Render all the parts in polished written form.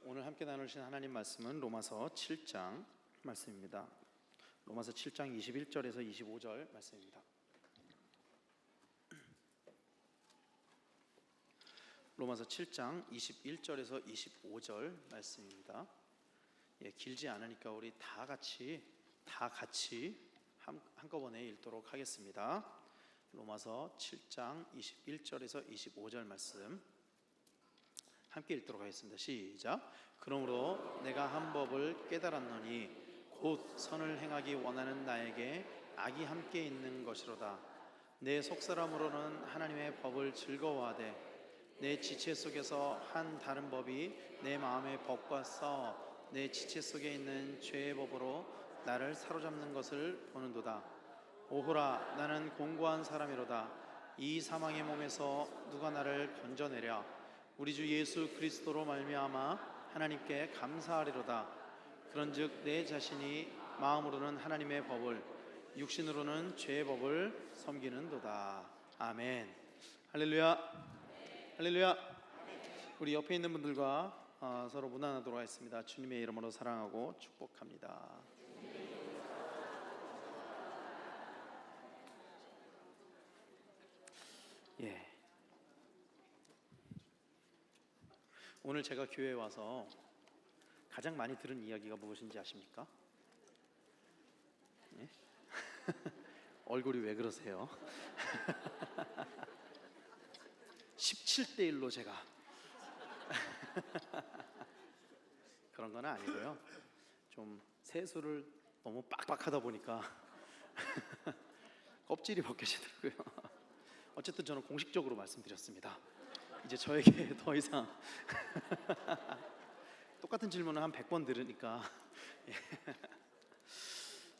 오늘 함께 나누신 하나님 말씀은 로마서 7장 말씀입니다. 로마서 7장 21절에서 25절 말씀입니다. 로마서 7장 21절에서 25절 말씀입니다. 길지 않으니까 우리 다 같이 한꺼번에 읽도록 하겠습니다. 로마서 7장 21절에서 25절 말씀 함께 읽도록 하겠습니다. 시작. 그러므로 내가 한 법을 깨달았노니 곧 선을 행하기 원하는 나에게 악이 함께 있는 것이로다. 내 속사람으로는 하나님의 법을 즐거워하되 내 지체 속에서 한 다른 법이 내 마음의 법과 싸워 내 지체 속에 있는 죄의 법으로 나를 사로잡는 것을 보는도다. 오호라, 나는 공고한 사람이로다. 이 사망의 몸에서 누가 나를 건져내랴. 우리 주 예수 그리스도로 말미암아 하나님께 감사하리로다. 그런즉 내 자신이 마음으로는 하나님의 법을, 육신으로는 죄의 법을 섬기는도다. 아멘. 할렐루야. 할렐루야. 우리 옆에 있는 분들과 서로 문안하도록 하겠습니다. 주님의 이름으로 사랑하고 축복합니다. 오늘 제가 교회에 와서 가장 많이 들은 이야기가 무엇인지 아십니까? 예? 얼굴이 왜 그러세요? 17대 1로 제가 그런 건 아니고요. 좀 세수를 너무 빡빡하다 보니까 껍질이 벗겨지더라고요. 어쨌든 저는 공식적으로 말씀드렸습니다. 이제 저에게 더 이상 똑같은 질문을 한 100번 들으니까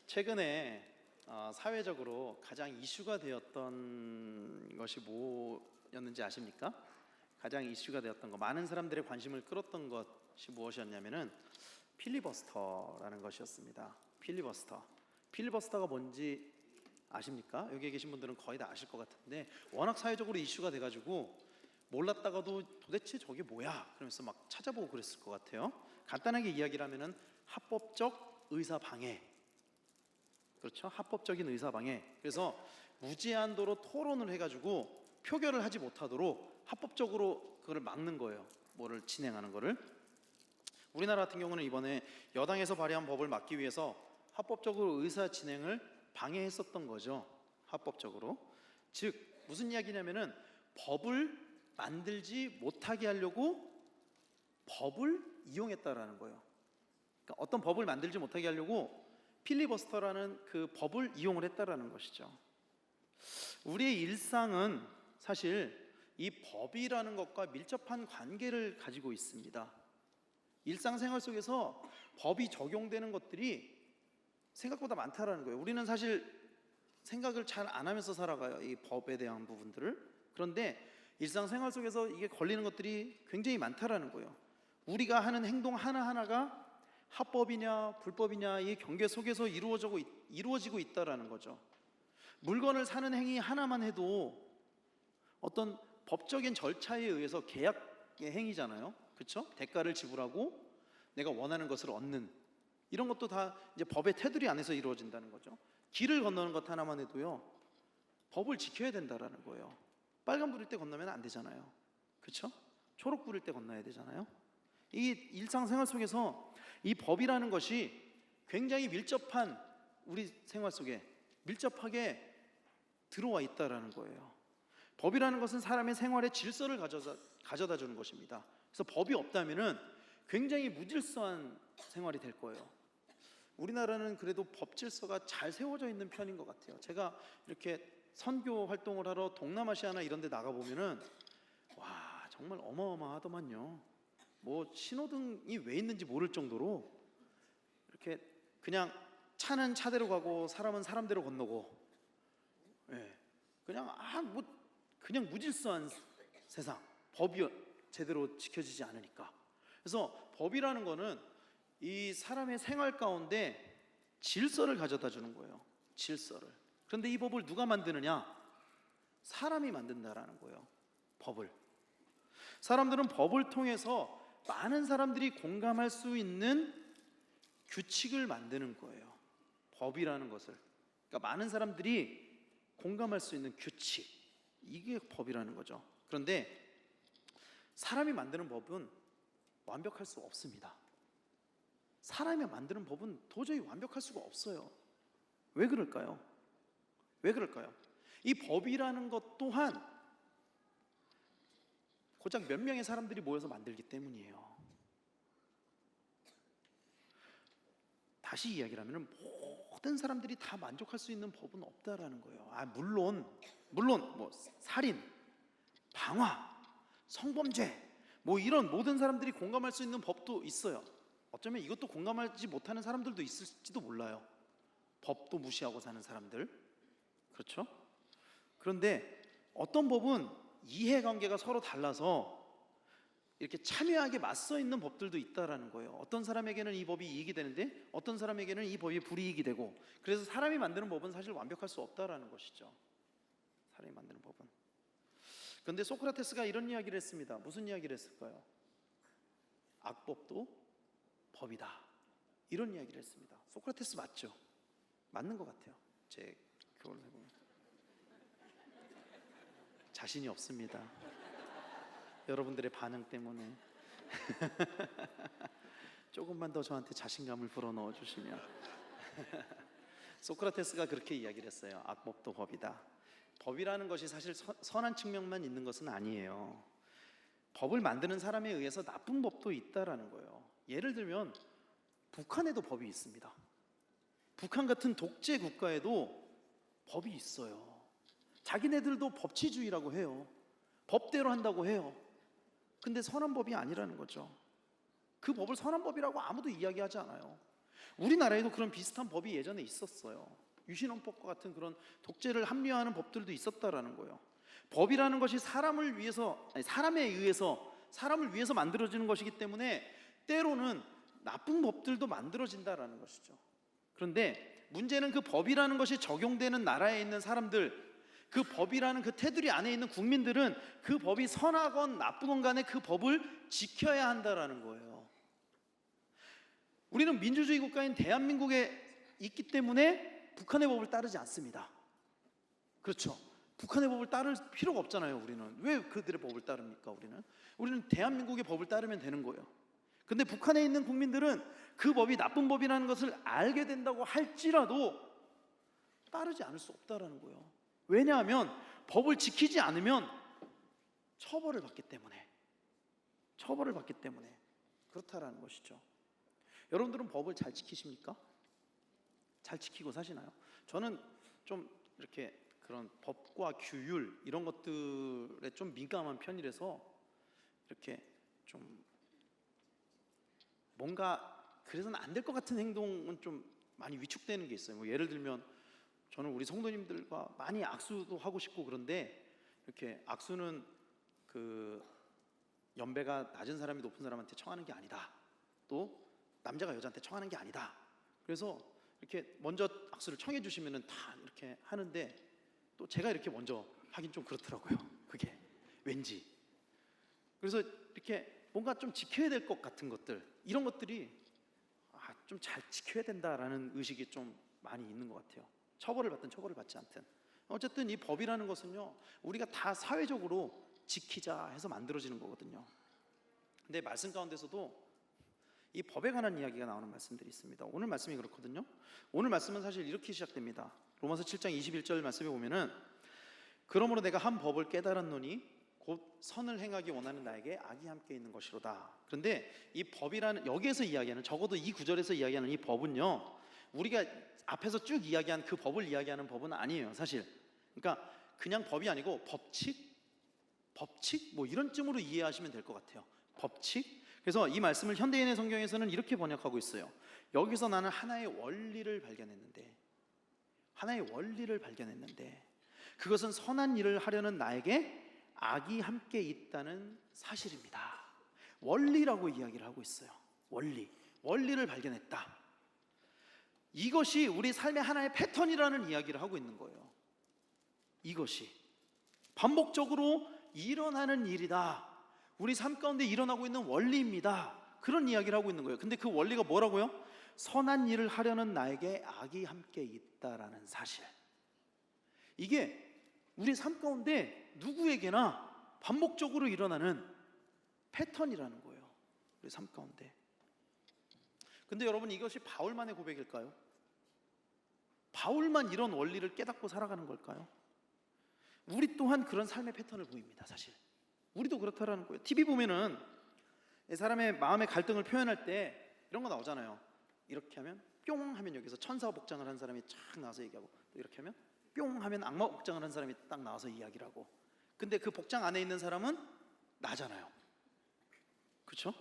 최근에 사회적으로 가장 이슈가 되었던 것이 뭐였는지 아십니까? 가장 이슈가 되었던 것, 많은 사람들의 관심을 끌었던 것이 무엇이었냐면은 필리버스터라는 것이었습니다. 필리버스터가 뭔지 아십니까? 여기에 계신 분들은 거의 다 아실 것 같은데 워낙 사회적으로 이슈가 돼가지고 몰랐다가도 도대체 저게 뭐야? 그러면서 막 찾아보고 그랬을 것 같아요. 간단하게 이야기를 하면은 합법적 의사 방해, 그렇죠? 합법적인 의사 방해. 그래서 무제한도로 토론을 해가지고 표결을 하지 못하도록 합법적으로 그걸 막는 거예요. 뭐를 진행하는 거를. 우리나라 같은 경우는 이번에 여당에서 발의한 법을 막기 위해서 합법적으로 의사 진행을 방해했었던 거죠. 합법적으로. 즉 무슨 이야기냐면은 법을 만들지 못하게 하려고 법을 이용했다라는 거예요. 그러니까 어떤 법을 만들지 못하게 하려고 필리버스터라는 그 법을 이용을 했다라는 것이죠. 우리의 일상은 사실 이 법이라는 것과 밀접한 관계를 가지고 있습니다. 일상생활 속에서 법이 적용되는 것들이 생각보다 많다라는 거예요. 우리는 사실 생각을 잘 안 하면서 살아가요, 이 법에 대한 부분들을. 그런데 일상생활 속에서 이게 걸리는 것들이 굉장히 많다라는 거예요. 우리가 하는 행동 하나하나가 합법이냐 불법이냐 이 경계 속에서 이루어지고 있다라는 거죠. 물건을 사는 행위 하나만 해도 어떤 법적인 절차에 의해서 계약의 행위잖아요. 그렇죠? 대가를 지불하고 내가 원하는 것을 얻는, 이런 것도 다 이제 법의 테두리 안에서 이루어진다는 거죠. 길을 건너는 것 하나만 해도요, 법을 지켜야 된다라는 거예요. 빨간 불일 때 건너면 안 되잖아요. 그렇죠? 초록 불일 때 건너야 되잖아요. 이 일상생활 속에서 이 법이라는 것이 굉장히 밀접한, 우리 생활 속에 밀접하게 들어와 있다라는 거예요. 법이라는 것은 사람의 생활의 질서를 가져다 주는 것입니다. 그래서 법이 없다면은 굉장히 무질서한 생활이 될 거예요. 우리나라는 그래도 법 질서가 잘 세워져 있는 편인 것 같아요. 제가 이렇게 선교 활동을 하러 동남아시아나 이런 데 나가보면은 와, 정말 어마어마하더만요. 뭐 신호등이 왜 있는지 모를 정도로 이렇게 그냥 차는 차대로 가고 사람은 사람대로 건너고, 그냥 무질서한 세상, 법이 제대로 지켜지지 않으니까. 그래서 법이라는 거는 이 사람의 생활 가운데 질서를 가져다 주는 거예요. 질서를. 그런데 이 법을 누가 만드느냐? 사람이 만든다라는 거예요. 법을. 사람들은 법을 통해서 많은 사람들이 공감할 수 있는 규칙을 만드는 거예요. 법이라는 것을. 그러니까 많은 사람들이 공감할 수 있는 규칙, 이게 법이라는 거죠. 그런데 사람이 만드는 법은 완벽할 수 없습니다. 사람이 만드는 법은 도저히 완벽할 수가 없어요. 왜 그럴까요? 왜 그럴까요? 이 법이라는 것 또한 고작 몇 명의 사람들이 모여서 만들기 때문이에요. 다시 이야기를 하면 모든 사람들이 다 만족할 수 있는 법은 없다라는 거예요. 물론 뭐 살인, 방화, 성범죄 뭐 이런 모든 사람들이 공감할 수 있는 법도 있어요. 어쩌면 이것도 공감하지 못하는 사람들도 있을지도 몰라요. 법도 무시하고 사는 사람들. 그렇죠? 그런데 어떤 법은 이해관계가 서로 달라서 이렇게 참여하게 맞서 있는 법들도 있다라는 거예요. 어떤 사람에게는 이 법이 이익이 되는데 어떤 사람에게는 이 법이 불이익이 되고, 그래서 사람이 만드는 법은 사실 완벽할 수 없다라는 것이죠. 사람이 만드는 법은. 그런데 소크라테스가 이런 이야기를 했습니다. 무슨 이야기를 했을까요? 악법도 법이다, 이런 이야기를 했습니다. 소크라테스 맞죠? 맞는 것 같아요. 제 교훈을 해보면 자신이 없습니다. 여러분들의 반응 때문에 조금만 더 저한테 자신감을 불어넣어 주시면 소크라테스가 그렇게 이야기를 했어요. 악법도 법이다. 법이라는 것이 사실 선한 측면만 있는 것은 아니에요. 법을 만드는 사람에 의해서 나쁜 법도 있다라는 거예요. 예를 들면 북한에도 법이 있습니다. 북한 같은 독재 국가에도 법이 있어요. 자기네들도 법치주의라고 해요. 법대로 한다고 해요. 근데 선한 법이 아니라는 거죠. 그 법을 선한 법이라고 아무도 이야기하지 않아요. 우리나라에도 그런 비슷한 법이 예전에 있었어요. 유신헌법과 같은 그런 독재를 합리화하는 법들도 있었다라는 거예요. 법이라는 것이 사람에 의해서 사람을 위해서 만들어지는 것이기 때문에 때로는 나쁜 법들도 만들어진다라는 것이죠. 그런데 문제는 그 법이라는 것이 적용되는 나라에 있는 사람들, 그 법이라는 그 테두리 안에 있는 국민들은 그 법이 선하건 나쁘건 간에 그 법을 지켜야 한다라는 거예요. 우리는 민주주의 국가인 대한민국에 있기 때문에 북한의 법을 따르지 않습니다. 그렇죠? 북한의 법을 따를 필요가 없잖아요. 우리는 왜 그들의 법을 따릅니까? 우리는 대한민국의 법을 따르면 되는 거예요. 근데 북한에 있는 국민들은 그 법이 나쁜 법이라는 것을 알게 된다고 할지라도 따르지 않을 수 없다라는 거예요. 왜냐하면 법을 지키지 않으면 처벌을 받기 때문에 그렇다라는 것이죠. 여러분들은 법을 잘 지키십니까? 잘 지키고 사시나요? 저는 좀 이렇게 그런 법과 규율 이런 것들에 좀 민감한 편이라서 이렇게 좀 뭔가 그래서는 안 될 것 같은 행동은 좀 많이 위축되는 게 있어요. 뭐 예를 들면 저는 우리 성도님들과 많이 악수도 하고 싶고, 그런데 이렇게 악수는 그 연배가 낮은 사람이 높은 사람한테 청하는 게 아니다. 또 남자가 여자한테 청하는 게 아니다. 그래서 이렇게 먼저 악수를 청해 주시면은 다 이렇게 하는데 또 제가 이렇게 먼저 하긴 좀 그렇더라고요. 그게 왠지. 그래서 이렇게 뭔가 좀 지켜야 될 것 같은 것들, 이런 것들이 좀 잘 지켜야 된다라는 의식이 좀 많이 있는 것 같아요. 처벌을 받든 처벌을 받지 않든 어쨌든 이 법이라는 것은요, 우리가 다 사회적으로 지키자 해서 만들어지는 거거든요. 근데 말씀 가운데서도 이 법에 관한 이야기가 나오는 말씀들이 있습니다. 오늘 말씀이 그렇거든요. 오늘 말씀은 사실 이렇게 시작됩니다. 로마서 7장 21절 말씀에 보면은 그러므로 내가 한 법을 깨달았노니 곧 선을 행하기 원하는 나에게 악이 함께 있는 것이로다. 그런데 이 법이라는, 여기에서 이야기하는, 적어도 이 구절에서 이야기하는 이 법은요, 우리가 앞에서 쭉 이야기한 그 법을 이야기하는 법은 아니에요, 사실. 그러니까 그냥 법이 아니고 법칙 뭐 이런 쯤으로 이해하시면 될 것 같아요. 법칙. 그래서 이 말씀을 현대인의 성경에서는 이렇게 번역하고 있어요. 여기서 나는 하나의 원리를 발견했는데 그것은 선한 일을 하려는 나에게 악이 함께 있다는 사실입니다. 원리라고 이야기를 하고 있어요. 원리를 발견했다. 이것이 우리 삶의 하나의 패턴이라는 이야기를 하고 있는 거예요. 이것이 반복적으로 일어나는 일이다. 우리 삶 가운데 일어나고 있는 원리입니다. 그런 이야기를 하고 있는 거예요. 근데 그 원리가 뭐라고요? 선한 일을 하려는 나에게 악이 함께 있다라는 사실. 이게 우리 삶 가운데 누구에게나 반복적으로 일어나는 패턴이라는 거예요. 우리 삶 가운데. 근데 여러분, 이것이 바울만의 고백일까요? 바울만 이런 원리를 깨닫고 살아가는 걸까요? 우리 또한 그런 삶의 패턴을 보입니다. 사실 우리도 그렇다라는 거예요. TV 보면은 사람의 마음의 갈등을 표현할 때 이런 거 나오잖아요. 이렇게 하면 뿅 하면 여기서 천사 복장을 한 사람이 쫙 나와서 얘기하고, 또 이렇게 하면 뿅 하면 악마 복장을 한 사람이 딱 나와서 이야기를 하고. 근데 그 복장 안에 있는 사람은 나잖아요. 그렇죠?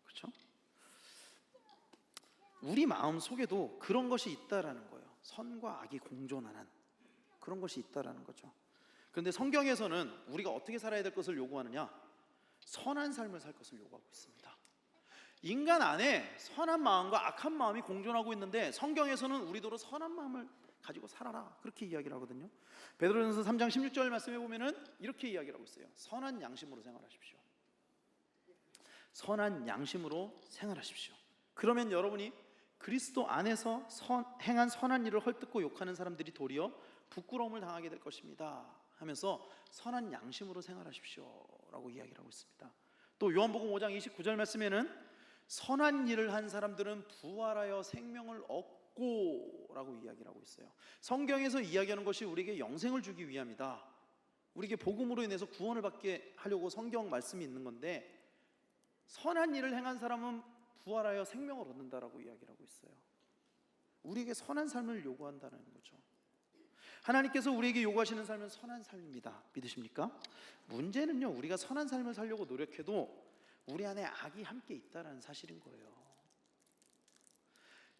그렇죠? 우리 마음 속에도 그런 것이 있다라는 거예요. 선과 악이 공존하는 그런 것이 있다라는 거죠. 그런데 성경에서는 우리가 어떻게 살아야 될 것을 요구하느냐? 선한 삶을 살 것을 요구하고 있습니다. 인간 안에 선한 마음과 악한 마음이 공존하고 있는데 성경에서는 우리도로 선한 마음을 가지고 살아라, 그렇게 이야기를 하거든요. 베드로전서 3장 16절 말씀에 보면은 이렇게 이야기를 하고 있어요. 선한 양심으로 생활하십시오. 선한 양심으로 생활하십시오. 그러면 여러분이 그리스도 안에서 행한 선한 일을 헐뜯고 욕하는 사람들이 도리어 부끄러움을 당하게 될 것입니다 하면서 선한 양심으로 생활하십시오 라고 이야기를 하고 있습니다. 또 요한복음 5장 29절 말씀에는 선한 일을 한 사람들은 부활하여 생명을 얻고 라고 이야기를 하고 있어요. 성경에서 이야기하는 것이 우리에게 영생을 주기 위함이다, 우리에게 복음으로 인해서 구원을 받게 하려고 성경 말씀이 있는 건데, 선한 일을 행한 사람은 부활하여 생명을 얻는다라고 이야기를 하고 있어요. 우리에게 선한 삶을 요구한다는 거죠. 하나님께서 우리에게 요구하시는 삶은 선한 삶입니다. 믿으십니까? 문제는요, 우리가 선한 삶을 살려고 노력해도 우리 안에 악이 함께 있다는 사실인 거예요.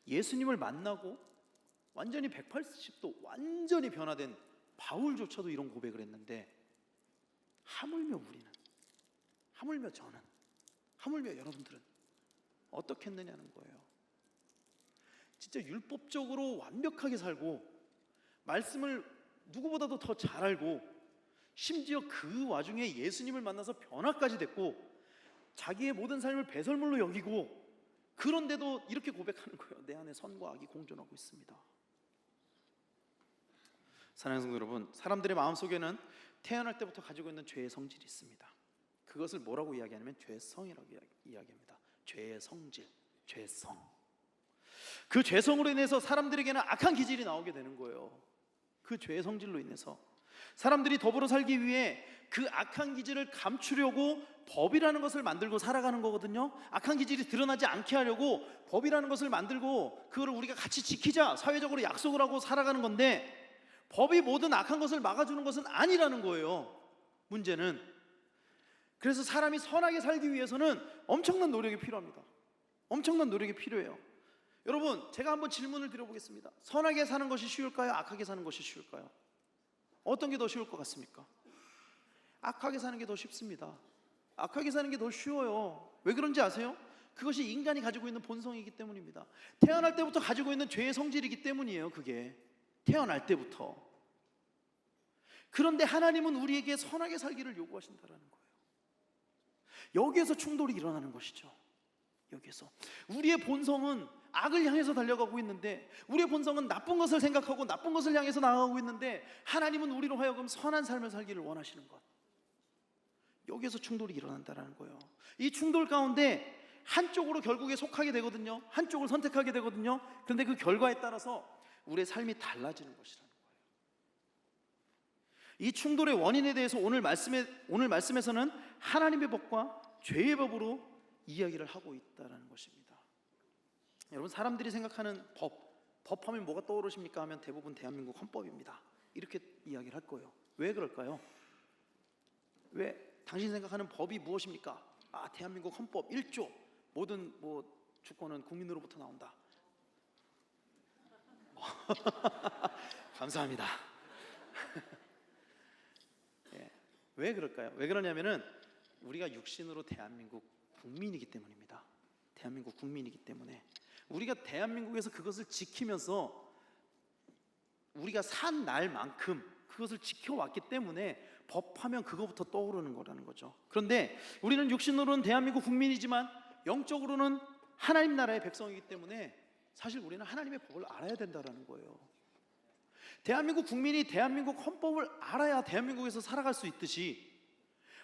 예수님을 만나고 완전히 180도 완전히 변화된 바울조차도 이런 고백을 했는데, 하물며 우리는, 하물며 저는, 하물며 여러분들은 어떻게 했느냐는 거예요. 진짜 율법적으로 완벽하게 살고 말씀을 누구보다도 더 잘 알고, 심지어 그 와중에 예수님을 만나서 변화까지 됐고 자기의 모든 삶을 배설물로 여기고, 그런데도 이렇게 고백하는 거예요. 내 안에 선과 악이 공존하고 있습니다. 사랑하는 성도 여러분, 사람들의 마음속에는 태어날 때부터 가지고 있는 죄의 성질이 있습니다. 그것을 뭐라고 이야기하냐면 죄성이라고 이야기합니다. 죄의 성질, 죄성. 그 죄성으로 인해서 사람들에게는 악한 기질이 나오게 되는 거예요. 그 죄의 성질로 인해서 사람들이 더불어 살기 위해 그 악한 기질을 감추려고 법이라는 것을 만들고 살아가는 거거든요. 악한 기질이 드러나지 않게 하려고 법이라는 것을 만들고 그거를 우리가 같이 지키자, 사회적으로 약속을 하고 살아가는 건데, 법이 모든 악한 것을 막아주는 것은 아니라는 거예요. 문제는. 그래서 사람이 선하게 살기 위해서는 엄청난 노력이 필요합니다. 엄청난 노력이 필요해요. 여러분, 제가 한번 질문을 드려보겠습니다. 선하게 사는 것이 쉬울까요? 악하게 사는 것이 쉬울까요? 어떤 게 더 쉬울 것 같습니까? 악하게 사는 게 더 쉽습니다. 악하게 사는 게 더 쉬워요. 왜 그런지 아세요? 그것이 인간이 가지고 있는 본성이기 때문입니다. 태어날 때부터 가지고 있는 죄의 성질이기 때문이에요. 그게 태어날 때부터. 그런데 하나님은 우리에게 선하게 살기를 요구하신다는 거예요. 여기에서 충돌이 일어나는 것이죠. 여기에서 우리의 본성은 악을 향해서 달려가고 있는데, 우리의 본성은 나쁜 것을 생각하고 나쁜 것을 향해서 나아가고 있는데, 하나님은 우리로 하여금 선한 삶을 살기를 원하시는 것. 여기에서 충돌이 일어난다는 거예요. 이 충돌 가운데 한쪽으로 결국에 속하게 되거든요. 한쪽을 선택하게 되거든요. 그런데 그 결과에 따라서 우리의 삶이 달라지는 것이라는 거예요. 이 충돌의 원인에 대해서 오늘 말씀에서는 하나님의 법과 죄의 법으로 이야기를 하고 있다는 것입니다. 여러분, 사람들이 생각하는 법하면 뭐가 떠오르십니까 하면 대부분 대한민국 헌법입니다. 이렇게 이야기를 할 거예요. 왜 그럴까요? 왜 당신 생각하는 법이 무엇입니까? 대한민국 헌법 1조, 모든 주권은 국민으로부터 나온다. 감사합니다. 예. 왜 그럴까요? 왜 그러냐면은 우리가 육신으로 대한민국 국민이기 때문입니다. 대한민국 국민이기 때문에 우리가 대한민국에서 그것을 지키면서 우리가 산 날만큼 그것을 지켜왔기 때문에 법하면 그거부터 떠오르는 거라는 거죠. 그런데 우리는 육신으로는 대한민국 국민이지만 영적으로는 하나님 나라의 백성이기 때문에 사실 우리는 하나님의 법을 알아야 된다는 거예요. 대한민국 국민이 대한민국 헌법을 알아야 대한민국에서 살아갈 수 있듯이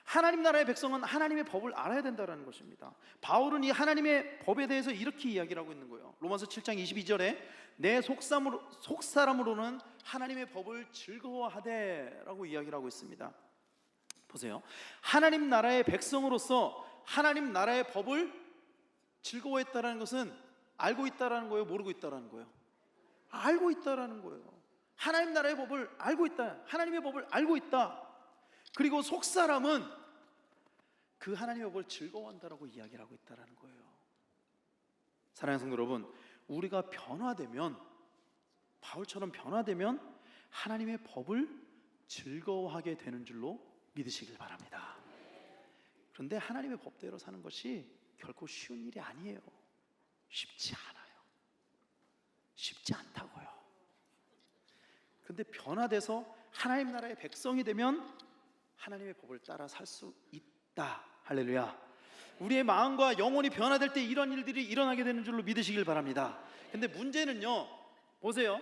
하나님 나라의 백성은 하나님의 법을 알아야 된다는 것입니다. 바울은 이 하나님의 법에 대해서 이렇게 이야기를 하고 있는 거예요. 로마서 7장 22절에 내 속사람으로는 하나님의 법을 즐거워하되 라고 이야기를 하고 있습니다. 보세요. 하나님 나라의 백성으로서 하나님 나라의 법을 즐거워했다는 것은 알고 있다라는 거예요, 모르고 있다라는 거예요? 알고 있다라는 거예요. 하나님 나라의 법을 알고 있다. 하나님의 법을 알고 있다. 그리고 속사람은 그 하나님의 법을 즐거워한다라고 이야기를 하고 있다라는 거예요. 사랑하는 성도 여러분, 우리가 변화되면, 바울처럼 변화되면 하나님의 법을 즐거워하게 되는 줄로 믿으시길 바랍니다. 그런데 하나님의 법대로 사는 것이 결코 쉬운 일이 아니에요. 쉽지 않아요. 쉽지 않다고요. 그런데 변화돼서 하나님 나라의 백성이 되면 하나님의 법을 따라 살 수 있다. 할렐루야. 우리의 마음과 영혼이 변화될 때 이런 일들이 일어나게 되는 줄로 믿으시길 바랍니다. 근데 문제는요, 보세요.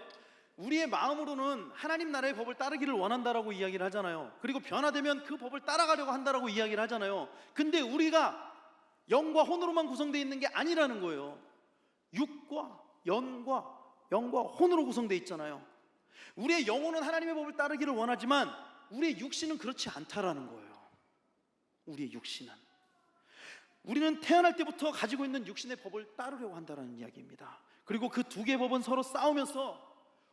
우리의 마음으로는 하나님 나라의 법을 따르기를 원한다라고 이야기를 하잖아요. 그리고 변화되면 그 법을 따라가려고 한다라고 이야기를 하잖아요. 근데 우리가 영과 혼으로만 구성되어 있는 게 아니라는 거예요. 육과 영과 혼으로 구성되어 있잖아요. 우리의 영혼은 하나님의 법을 따르기를 원하지만 우리의 육신은 그렇지 않다라는 거예요. 우리의 육신은, 우리는 태어날 때부터 가지고 있는 육신의 법을 따르려고 한다는 이야기입니다. 그리고 그 두 개의 법은 서로 싸우면서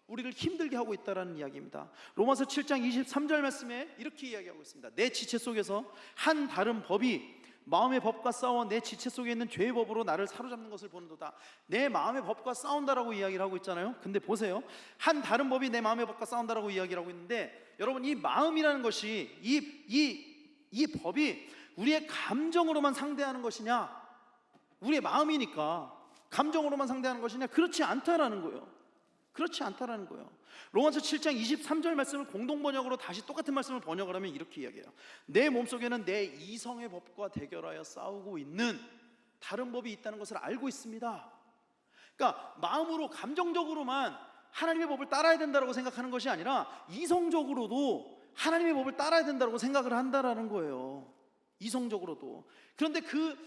우리를 힘들게 하고 있다는 이야기입니다. 로마서 7장 23절 말씀에 이렇게 이야기하고 있습니다. 내 지체 속에서 한 다른 법이 마음의 법과 싸워 내 지체 속에 있는 죄의 법으로 나를 사로잡는 것을 보는도다. 내 마음의 법과 싸운다라고 이야기를 하고 있잖아요. 근데 보세요, 한 다른 법이 내 마음의 법과 싸운다라고 이야기를 하고 있는데, 여러분, 이 마음이라는 것이, 이 법이 우리의 감정으로만 상대하는 것이냐, 우리의 마음이니까 감정으로만 상대하는 것이냐, 그렇지 않다라는 거예요. 그렇지 않다라는 거예요. 로마서 7장 23절 말씀을 공동번역으로 다시 똑같은 말씀을 번역을 하면 이렇게 이야기해요. 내 몸속에는 내 이성의 법과 대결하여 싸우고 있는 다른 법이 있다는 것을 알고 있습니다. 그러니까 마음으로, 감정적으로만 하나님의 법을 따라야 된다고 생각하는 것이 아니라 이성적으로도 하나님의 법을 따라야 된다고 생각을 한다라는 거예요. 이성적으로도. 그런데 그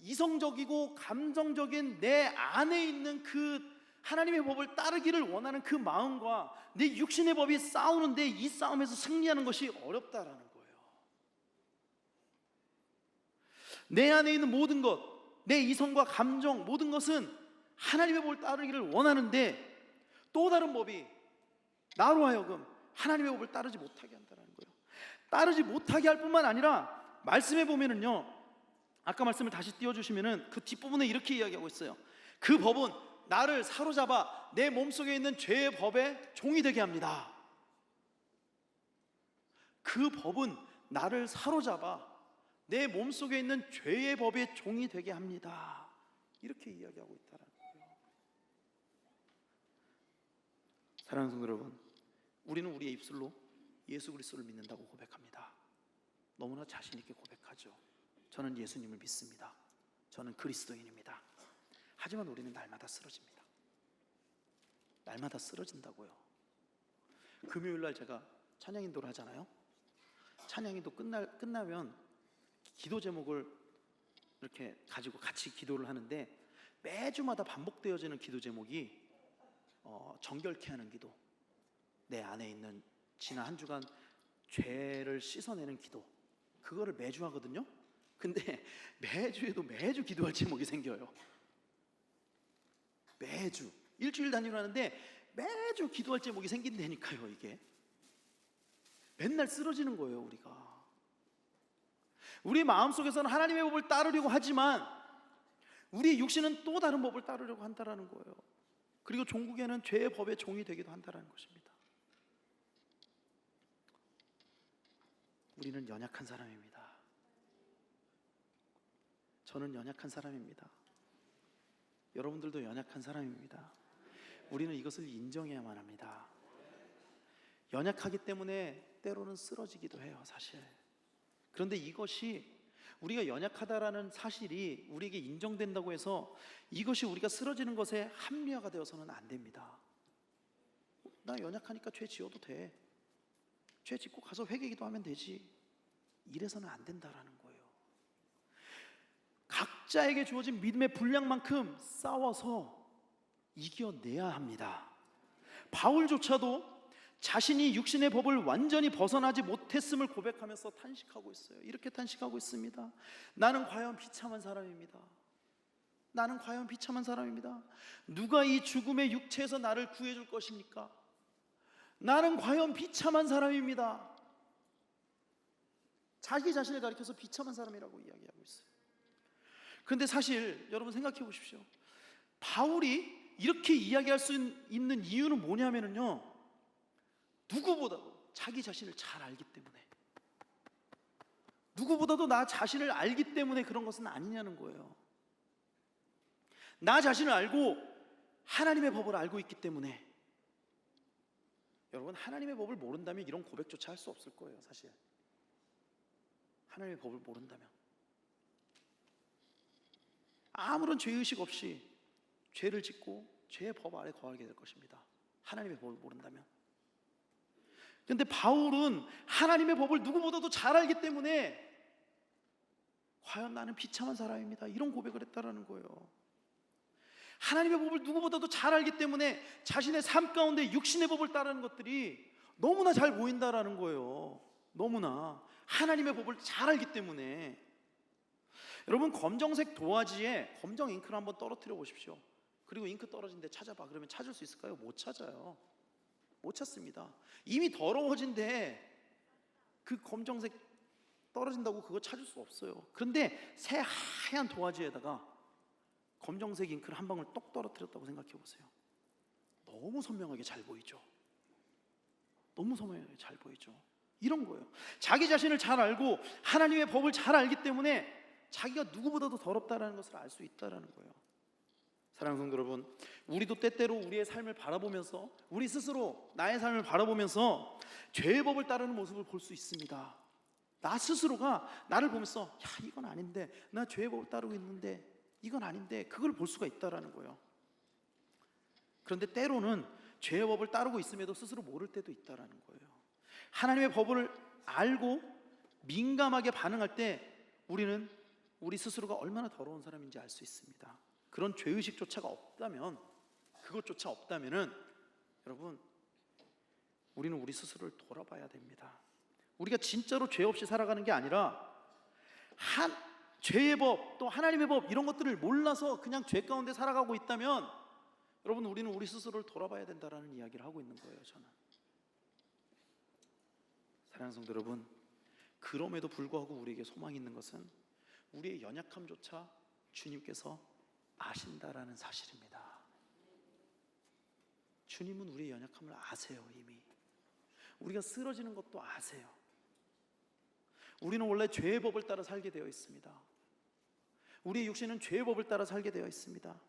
이성적이고 감정적인 내 안에 있는 그 하나님의 법을 따르기를 원하는 그 마음과 내 육신의 법이 싸우는데, 이 싸움에서 승리하는 것이 어렵다라는 거예요. 내 안에 있는 모든 것, 내 이성과 감정, 모든 것은 하나님의 법을 따르기를 원하는데 또 다른 법이 나로 하여금 하나님의 법을 따르지 못하게 한다는 거예요. 따르지 못하게 할 뿐만 아니라 말씀에 보면은요, 아까 말씀을 다시 띄워주시면은 그 뒷부분에 이렇게 이야기하고 있어요. 그 법은 나를 사로잡아 내 몸속에 있는 죄의 법에 종이 되게 합니다. 그 법은 나를 사로잡아 내 몸속에 있는 죄의 법에 종이 되게 합니다. 이렇게 이야기하고 있다는 거예요. 사랑하는 성도 여러분, 우리는 우리의 입술로 예수 그리스도를 믿는다고 고백합니다. 너무나 자신 있게 고백하죠. 저는 예수님을 믿습니다. 저는 그리스도인입니다. 하지만 우리는 날마다 쓰러집니다. 날마다 쓰러진다고요. 금요일날 제가 찬양인도를 하잖아요. 찬양인도 끝나면 기도 제목을 이렇게 가지고 같이 기도를 하는데, 매주마다 반복되어지는 기도 제목이 정결케 하는 기도, 내 안에 있는 지난 한 주간 죄를 씻어내는 기도, 그거를 매주 하거든요. 근데 매주 기도할 제목이 생겨요. 매주 일주일 단위로 하는데 매주 기도할 제목이 생긴다니까요. 이게 맨날 쓰러지는 거예요. 우리 마음속에서는 하나님의 법을 따르려고 하지만 우리 육신은 또 다른 법을 따르려고 한다는 거예요. 그리고 종국에는 죄의 법의 종이 되기도 한다는 것입니다. 우리는 연약한 사람입니다. 저는 연약한 사람입니다. 여러분들도 연약한 사람입니다. 우리는 이것을 인정해야만 합니다. 연약하기 때문에 때로는 쓰러지기도 해요, 사실. 그런데 이것이 우리가 연약하다라는 사실이 우리에게 인정된다고 해서 이것이 우리가 쓰러지는 것에 합리화가 되어서는 안 됩니다. 나 연약하니까 죄 지어도 돼. 죄 짓고 가서 회개기도 하면 되지. 이래서는 안 된다라는 거예요. 각자에게 주어진 믿음의 분량만큼 싸워서 이겨내야 합니다. 바울조차도 자신이 육신의 법을 완전히 벗어나지 못했음을 고백하면서 탄식하고 있어요. 이렇게 탄식하고 있습니다. 나는 과연 비참한 사람입니다. 나는 과연 비참한 사람입니다. 누가 이 죽음의 육체에서 나를 구해줄 것입니까? 나는 과연 비참한 사람입니다. 자기 자신을 가리켜서 비참한 사람이라고 이야기하고 있어요. 그런데 사실 여러분 생각해 보십시오. 바울이 이렇게 이야기할 수 있는 이유는 뭐냐면요, 누구보다도 자기 자신을 잘 알기 때문에, 누구보다도 나 자신을 알기 때문에 그런 것은 아니냐는 거예요. 나 자신을 알고 하나님의 법을 알고 있기 때문에. 여러분, 하나님의 법을 모른다면 이런 고백조차 할 수 없을 거예요, 사실. 하나님의 법을 모른다면 아무런 죄의식 없이 죄를 짓고 죄의 법 아래 거하게 될 것입니다, 하나님의 법을 모른다면. 그런데 바울은 하나님의 법을 누구보다도 잘 알기 때문에 과연 나는 비참한 사람입니다, 이런 고백을 했다라는 거예요. 하나님의 법을 누구보다도 잘 알기 때문에 자신의 삶 가운데 육신의 법을 따르는 것들이 너무나 잘 보인다라는 거예요. 너무나 하나님의 법을 잘 알기 때문에. 여러분, 검정색 도화지에 검정 잉크를 한번 떨어뜨려 보십시오. 그리고 잉크 떨어진 데 찾아봐. 그러면 찾을 수 있을까요? 못 찾아요. 못 찾습니다. 이미 더러워진데 그 검정색 떨어진다고 그거 찾을 수 없어요. 그런데 새 하얀 도화지에다가 검정색 잉크를 한 방울 똑 떨어뜨렸다고 생각해 보세요. 너무 선명하게 잘 보이죠. 너무 선명하게 잘 보이죠. 이런 거예요. 자기 자신을 잘 알고 하나님의 법을 잘 알기 때문에 자기가 누구보다도 더럽다라는 것을 알 수 있다라는 거예요. 사랑하는 성도 여러분, 우리도 때때로 우리의 삶을 바라보면서, 우리 스스로 나의 삶을 바라보면서 죄의 법을 따르는 모습을 볼 수 있습니다. 나 스스로가 나를 보면서 야, 이건 아닌데, 나 죄의 법을 따르고 있는데 이건 아닌데, 그걸 볼 수가 있다라는 거예요. 그런데 때로는 죄의 법을 따르고 있음에도 스스로 모를 때도 있다라는 거예요. 하나님의 법을 알고 민감하게 반응할 때 우리는 우리 스스로가 얼마나 더러운 사람인지 알 수 있습니다. 그런 죄의식조차가 없다면, 그것조차 없다면은 여러분, 우리는 우리 스스로를 돌아봐야 됩니다. 우리가 진짜로 죄 없이 살아가는 게 아니라 죄의 법, 또 하나님의 법, 이런 것들을 몰라서 그냥 죄 가운데 살아가고 있다면 여러분, 우리는 우리 스스로를 돌아봐야 된다라는 이야기를 하고 있는 거예요, 저는. 사랑하는 성도 여러분, 그럼에도 불구하고 우리에게 소망이 있는 것은 우리의 연약함조차 주님께서 아신다라는 사실입니다. 주님은 우리의 연약함을 아세요. 이미 우리가 쓰러지는 것도 아세요. 우리는 원래 죄의 법을 따라 살게 되어 있습니다. 우리의 육신은 죄의 법을 따라 살게 되어 있습니다.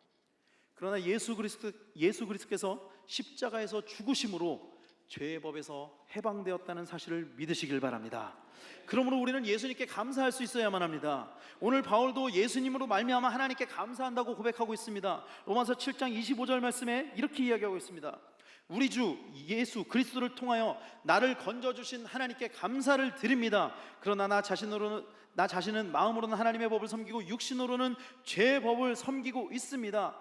그러나 예수 그리스도께서 십자가에서 죽으심으로 죄의 법에서 해방되었다는 사실을 믿으시길 바랍니다. 그러므로 우리는 예수님께 감사할 수 있어야만 합니다. 오늘 바울도 예수님으로 말미암아 하나님께 감사한다고 고백하고 있습니다. 로마서 7장 25절 말씀에 이렇게 이야기하고 있습니다. 우리 주 예수 그리스도를 통하여 나를 건져주신 하나님께 감사를 드립니다. 그러나 나 자신은 마음으로는 하나님의 법을 섬기고 육신으로는 죄의 법을 섬기고 있습니다.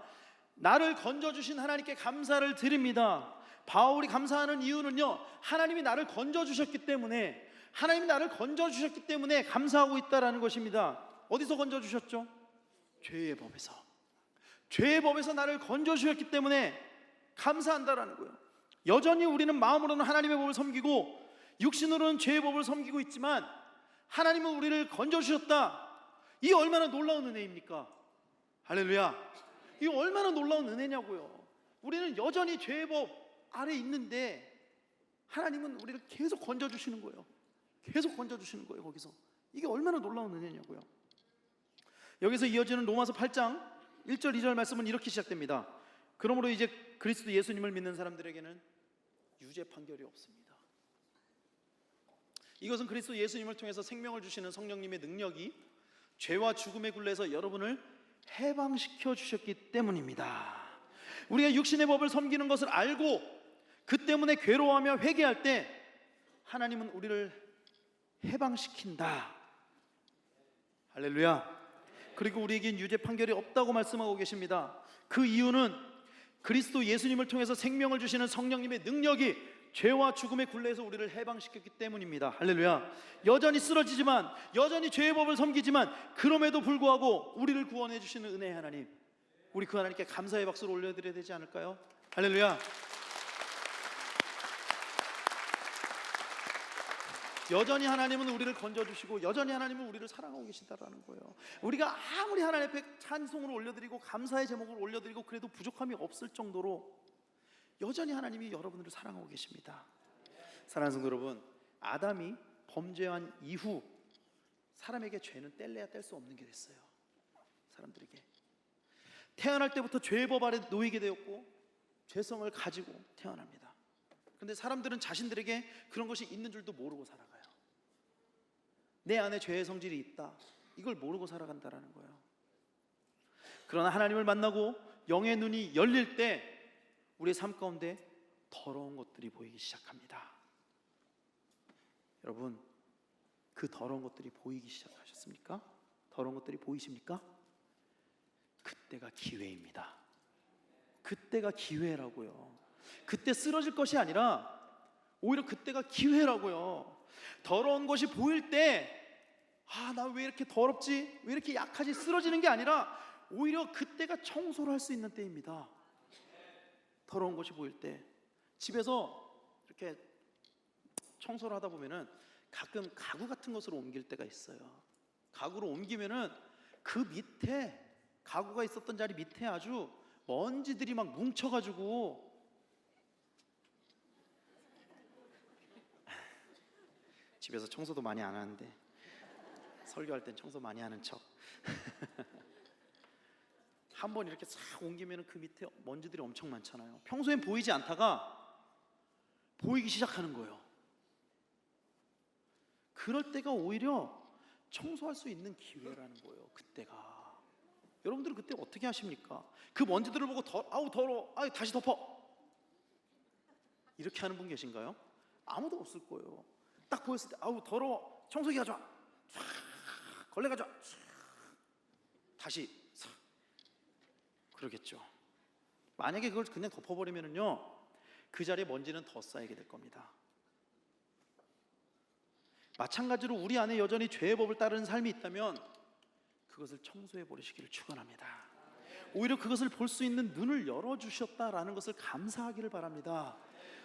나를 건져주신 하나님께 감사를 드립니다. 바울이 감사하는 이유는요, 하나님이 나를 건져주셨기 때문에, 하나님이 나를 건져주셨기 때문에 감사하고 있다라는 것입니다. 어디서 건져주셨죠? 죄의 법에서. 죄의 법에서 나를 건져주셨기 때문에 감사한다라는 거예요. 여전히 우리는 마음으로는 하나님의 법을 섬기고 육신으로는 죄의 법을 섬기고 있지만 하나님은 우리를 건져주셨다. 이 얼마나 놀라운 은혜입니까? 할렐루야. 이 얼마나 놀라운 은혜냐고요. 우리는 여전히 죄의 법 아래 있는데 하나님은 우리를 계속 건져주시는 거예요. 계속 건져주시는 거예요. 거기서 이게 얼마나 놀라운 은혜냐고요. 여기서 이어지는 로마서 8장 1절 2절 말씀은 이렇게 시작됩니다. 그러므로 이제 그리스도 예수님을 믿는 사람들에게는 유죄 판결이 없습니다. 이것은 그리스도 예수님을 통해서 생명을 주시는 성령님의 능력이 죄와 죽음의 굴레에서 여러분을 해방시켜 주셨기 때문입니다. 우리가 육신의 법을 섬기는 것을 알고 그 때문에 괴로워하며 회개할 때 하나님은 우리를 해방시킨다. 할렐루야. 그리고 우리에겐 유죄 판결이 없다고 말씀하고 계십니다. 그 이유는 그리스도 예수님을 통해서 생명을 주시는 성령님의 능력이 죄와 죽음의 굴레에서 우리를 해방시켰기 때문입니다. 할렐루야. 여전히 쓰러지지만, 여전히 죄의 법을 섬기지만, 그럼에도 불구하고 우리를 구원해 주시는 은혜의 하나님, 우리 그 하나님께 감사의 박수를 올려드려야 되지 않을까요? 할렐루야. 여전히 하나님은 우리를 건져주시고 여전히 하나님은 우리를 사랑하고 계시다라는 거예요. 우리가 아무리 하나님 앞에 찬송을 올려드리고 감사의 제목을 올려드리고 그래도 부족함이 없을 정도로 여전히 하나님이 여러분들을 사랑하고 계십니다. 사랑하는 성도 여러분, 아담이 범죄한 이후 사람에게 죄는 뗄래야 뗄 수 없는 게 됐어요. 사람들에게 태어날 때부터 죄의 법 아래 놓이게 되었고 죄성을 가지고 태어납니다. 그런데 사람들은 자신들에게 그런 것이 있는 줄도 모르고 살아가요. 내 안에 죄의 성질이 있다, 이걸 모르고 살아간다라는 거예요. 그러나 하나님을 만나고 영의 눈이 열릴 때 우리의 삶 가운데 더러운 것들이 보이기 시작합니다. 여러분, 그 더러운 것들이 보이기 시작하셨습니까? 더러운 것들이 보이십니까? 그때가 기회입니다. 그때가 기회라고요. 그때 쓰러질 것이 아니라 오히려 그때가 기회라고요. 더러운 것이 보일 때 나 왜 이렇게 더럽지? 왜 이렇게 약하지? 쓰러지는 게 아니라 오히려 그때가 청소를 할 수 있는 때입니다. 더러운 것이 보일 때 집에서 이렇게 청소를 하다 보면은 가끔 가구 같은 것으로 옮길 때가 있어요. 가구로 옮기면은 그 밑에, 가구가 있었던 자리 밑에 아주 먼지들이 막 뭉쳐가지고, 집에서 청소도 많이 안 하는데 설교할 땐 청소 많이 하는 척. 한번 이렇게 싹 옮기면 그 밑에 먼지들이 엄청 많잖아요. 평소엔 보이지 않다가 보이기 시작하는 거예요. 그럴 때가 오히려 청소할 수 있는 기회라는 거예요. 그때가. 여러분들은 그때 어떻게 하십니까? 그 먼지들을 보고 아우 더러워, 다시 덮어, 이렇게 하는 분 계신가요? 아무도 없을 거예요. 딱 보였을 때 아우 더러워, 청소기 가져와, 걸레 가져와, 다시 그러겠죠. 만약에 그걸 그냥 덮어버리면은요, 그 자리에 먼지는 더 쌓이게 될 겁니다. 마찬가지로 우리 안에 여전히 죄의 법을 따르는 삶이 있다면 그것을 청소해 버리시기를 축원합니다. 오히려 그것을 볼 수 있는 눈을 열어주셨다라는 것을 감사하기를 바랍니다.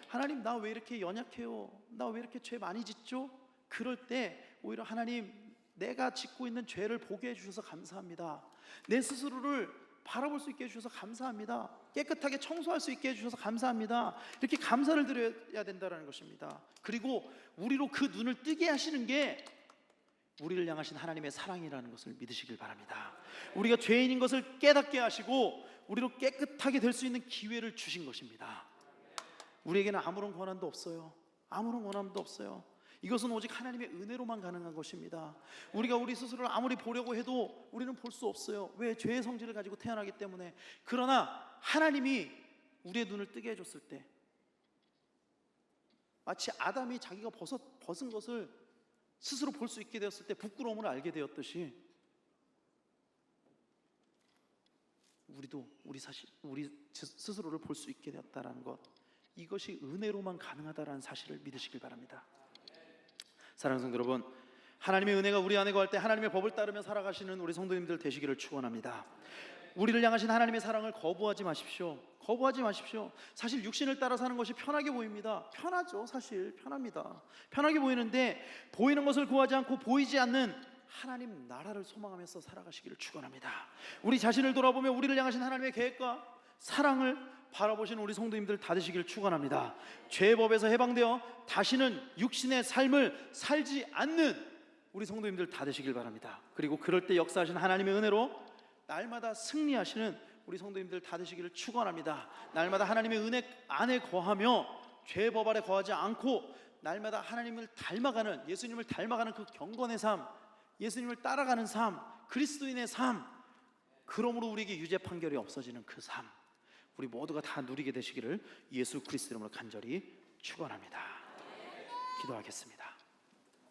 하나님, 나 왜 이렇게 연약해요? 나 왜 이렇게 죄 많이 짓죠? 그럴 때 오히려 하나님, 내가 짓고 있는 죄를 보게 해주셔서 감사합니다. 내 스스로를 바라볼 수 있게 해주셔서 감사합니다. 깨끗하게 청소할 수 있게 해주셔서 감사합니다. 이렇게 감사를 드려야 된다는 것입니다. 그리고 우리로 그 눈을 뜨게 하시는 게 우리를 향하신 하나님의 사랑이라는 것을 믿으시길 바랍니다. 우리가 죄인인 것을 깨닫게 하시고 우리로 깨끗하게 될 수 있는 기회를 주신 것입니다. 우리에게는 아무런 권한도 없어요. 아무런 권한도 없어요. 이것은 오직 하나님의 은혜로만 가능한 것입니다. 우리가 우리 스스로를 아무리 보려고 해도 우리는 볼 수 없어요. 왜? 죄의 성질을 가지고 태어나기 때문에. 그러나 하나님이 우리의 눈을 뜨게 해줬을 때, 마치 아담이 자기가 벗은 것을 스스로 볼 수 있게 되었을 때 부끄러움을 알게 되었듯이, 우리도 우리 스스로를 볼 수 있게 되었다라는 것, 이것이 은혜로만 가능하다라는 사실을 믿으시길 바랍니다. 사랑하는 성도 여러분, 하나님의 은혜가 우리 안에 거할 때 하나님의 법을 따르며 살아가시는 우리 성도님들 되시기를 축원합니다. 우리를 향하신 하나님의 사랑을 거부하지 마십시오. 거부하지 마십시오. 사실 육신을 따라 사는 것이 편하게 보입니다. 편하죠. 사실 편합니다. 편하게 보이는데 보이는 것을 구하지 않고 보이지 않는 하나님 나라를 소망하면서 살아가시기를 축원합니다. 우리 자신을 돌아보며 우리를 향하신 하나님의 계획과 사랑을 바라보시는 우리 성도님들 다 되시기를 축원합니다. 죄의 법에서 해방되어 다시는 육신의 삶을 살지 않는 우리 성도님들 다 되시길 바랍니다. 그리고 그럴 때 역사하신 하나님의 은혜로 날마다 승리하시는 우리 성도님들 다 되시기를 축원합니다. 날마다 하나님의 은혜 안에 거하며 죄의 법 아래 거하지 않고 날마다 하나님을 닮아가는, 예수님을 닮아가는 그 경건의 삶, 예수님을 따라가는 삶, 그리스도인의 삶, 그러므로 우리에게 유죄 판결이 없어지는 그 삶, 우리 모두가 다 누리게 되시기를 예수 그리스도 이름으로 간절히 축원합니다. 기도하겠습니다.